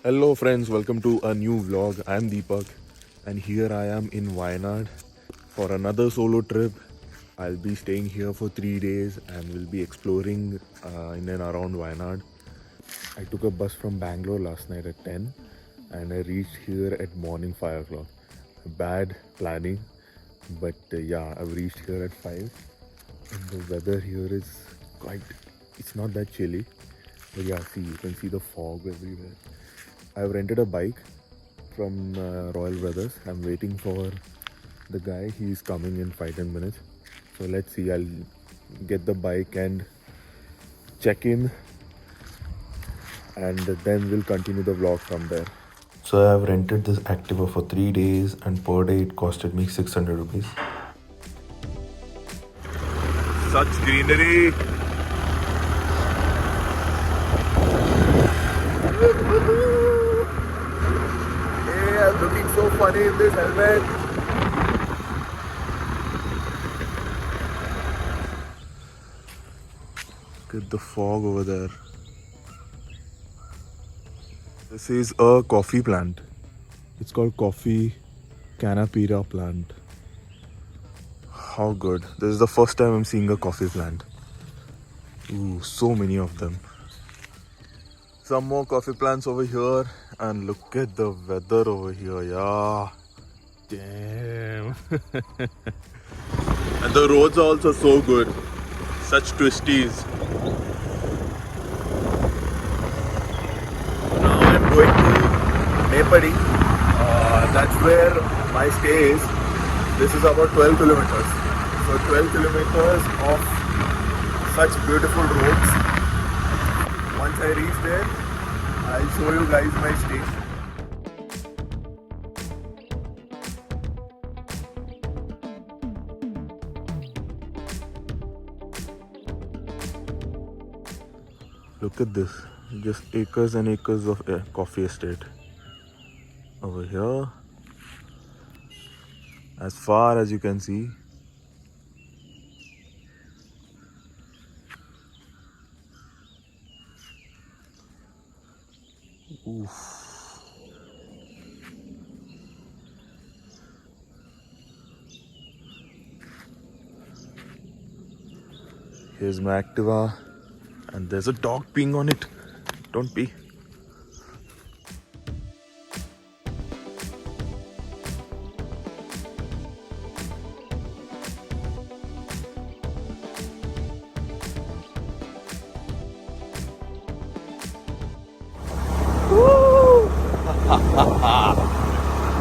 Hello friends, welcome to a new vlog. I am Deepak and here I am in Wayanad for another solo trip. I'll be staying here for 3 days and we'll be exploring in and around Wayanad. I took a bus from Bangalore last night at 10 and I reached here at morning 5 o'clock. Bad planning, but yeah, I've reached here at 5 and the weather here is quite, it's not that chilly. But yeah, see, you can see the fog everywhere. I've rented a bike from Royal Brothers. I'm waiting for the guy. He's coming in 5-10 minutes. So let's see. I'll get the bike and check in, and then we'll continue the vlog from there. So I've rented this Activa for 3 days, and per day it costed me 600 rupees. Such greenery. I'm looking so funny in this helmet. Look at the fog over there. This is a coffee plant. It's called coffee canopy plant. How good. This is the first time I'm seeing a coffee plant. Ooh, so many of them. Some more coffee plants over here, and look at the weather over here. Yeah, damn. And the roads are also so good, such twisties. Now I'm going to Nepadi. That's where my stay is. This is about 12 kilometers. So 12 kilometers of such beautiful roads. Once I reach there, I'll show you guys my station. Look at this, just acres and acres of coffee estate. Over here, as far as you can see. Oof. Here's my Activa, and there's a dog peeing on it. Don't pee.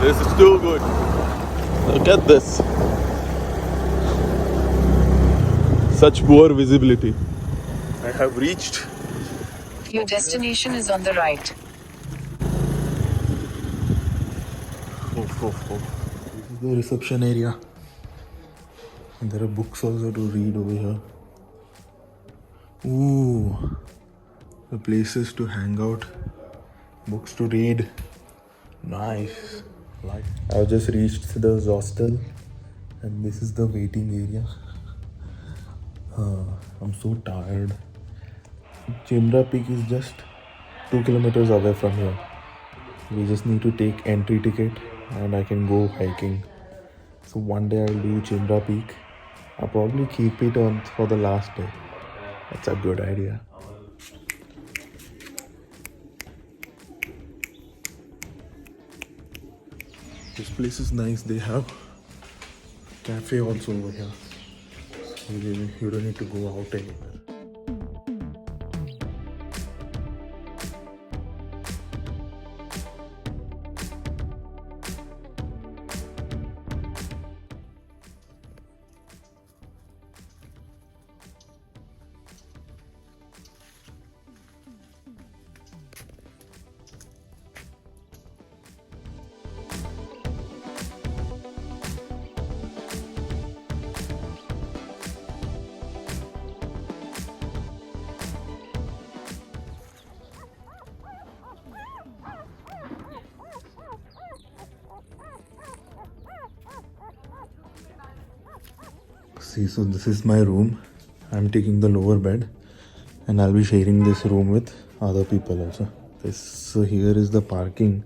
This is too good. Look at this. Such poor visibility. I have reached. Your destination is on the right. Oh. This is the reception area. And there are books also to read over here. Ooh. The places to hang out. Books to read. Nice. I've just reached the hostel and this is the waiting area. I'm so tired. Chimra Peak is just 2 kilometers away from here. We just need to take entry ticket and I can go hiking. So one day I'll do Chimra Peak. I'll probably keep it on for the last day. That's a good idea. This place is nice. They have cafe also over here. You don't need to go out anywhere. See, so this is my room. I'm taking the lower bed and I'll be sharing this room with other people also. So here is the parking,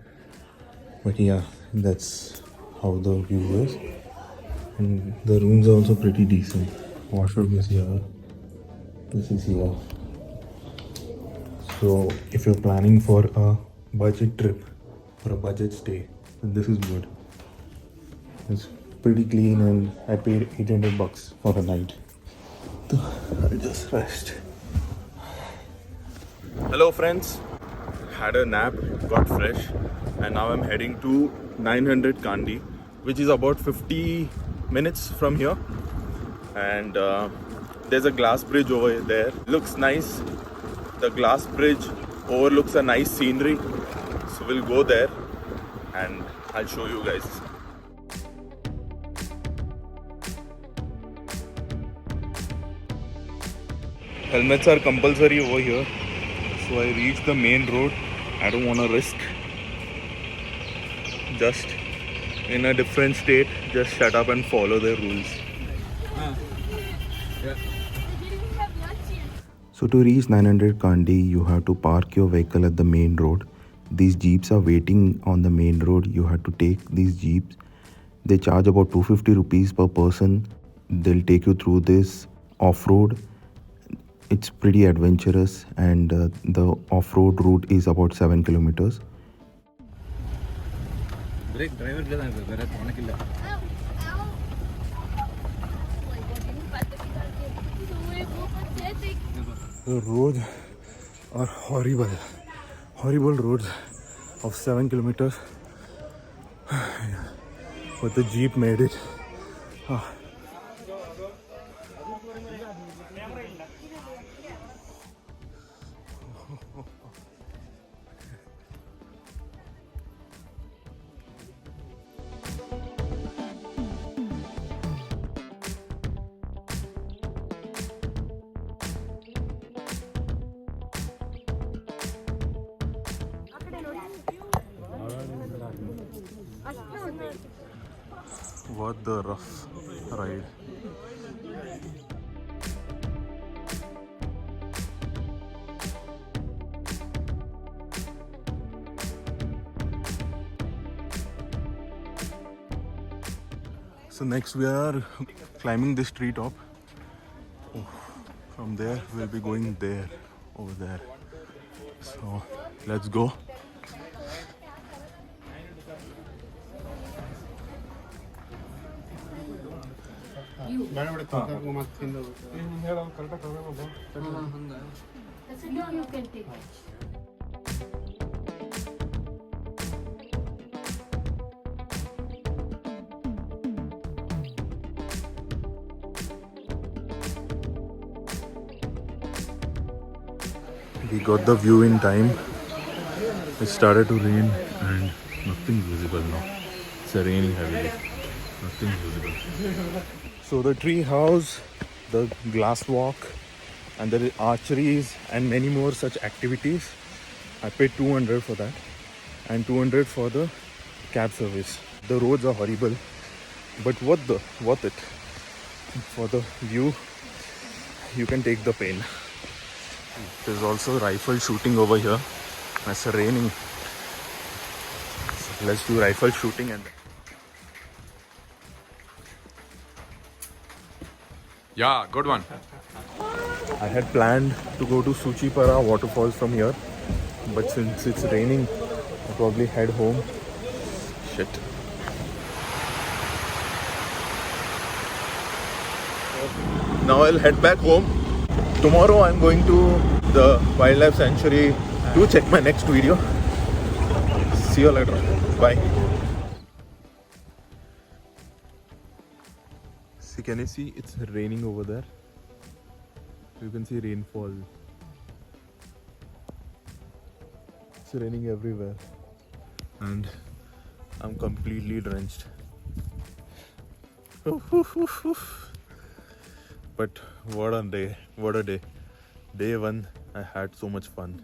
but yeah, that's how the view is. And the rooms are also pretty decent. Washroom is here. This is here. So if you're planning for a budget trip or a budget stay, then this is good. It's pretty clean and I paid $800 for a night. So I'll just rest. Hello friends. Had a nap, got fresh, and now I'm heading to 900 Kandi, which is about 50 minutes from here. And there's a glass bridge over there. Looks nice. The glass bridge overlooks a nice scenery. So we'll go there and I'll show you guys. Helmets are compulsory over here. So I reached the main road. I don't want to risk just in a different state. Just shut up and follow the rules. So to reach 900 Kandi, you have to park your vehicle at the main road. These jeeps are waiting on the main road. You have to take these jeeps. They charge about 250 rupees per person. They'll take you through this off-road. It's pretty adventurous, and the off-road route is about 7 kilometers. The roads are horrible roads of 7 kilometers, but the jeep made it. What the rough ride. So next we are climbing this tree top. From there we'll be going there, over there. So let's go. We got the view in time. It started to rain and nothing's visible now. It's raining heavily. Nothing's visible. So the tree house, the glass walk, and the archeries and many more such activities. I paid 200 for that and 200 for the cab service. The roads are horrible, but worth it. For the view, you can take the pain. There's also rifle shooting over here. It's raining. So let's do rifle shooting. And yeah, good one. I had planned to go to Suchipara waterfalls from here, but since it's raining, I'll probably head home. Shit. Now I'll head back home. Tomorrow I'm going to the wildlife sanctuary. Do check my next video. See you later. Bye. See, can you see it's raining over there? You can see rainfall. It's raining everywhere. And I'm completely drenched. But what a day. Day one, I had so much fun.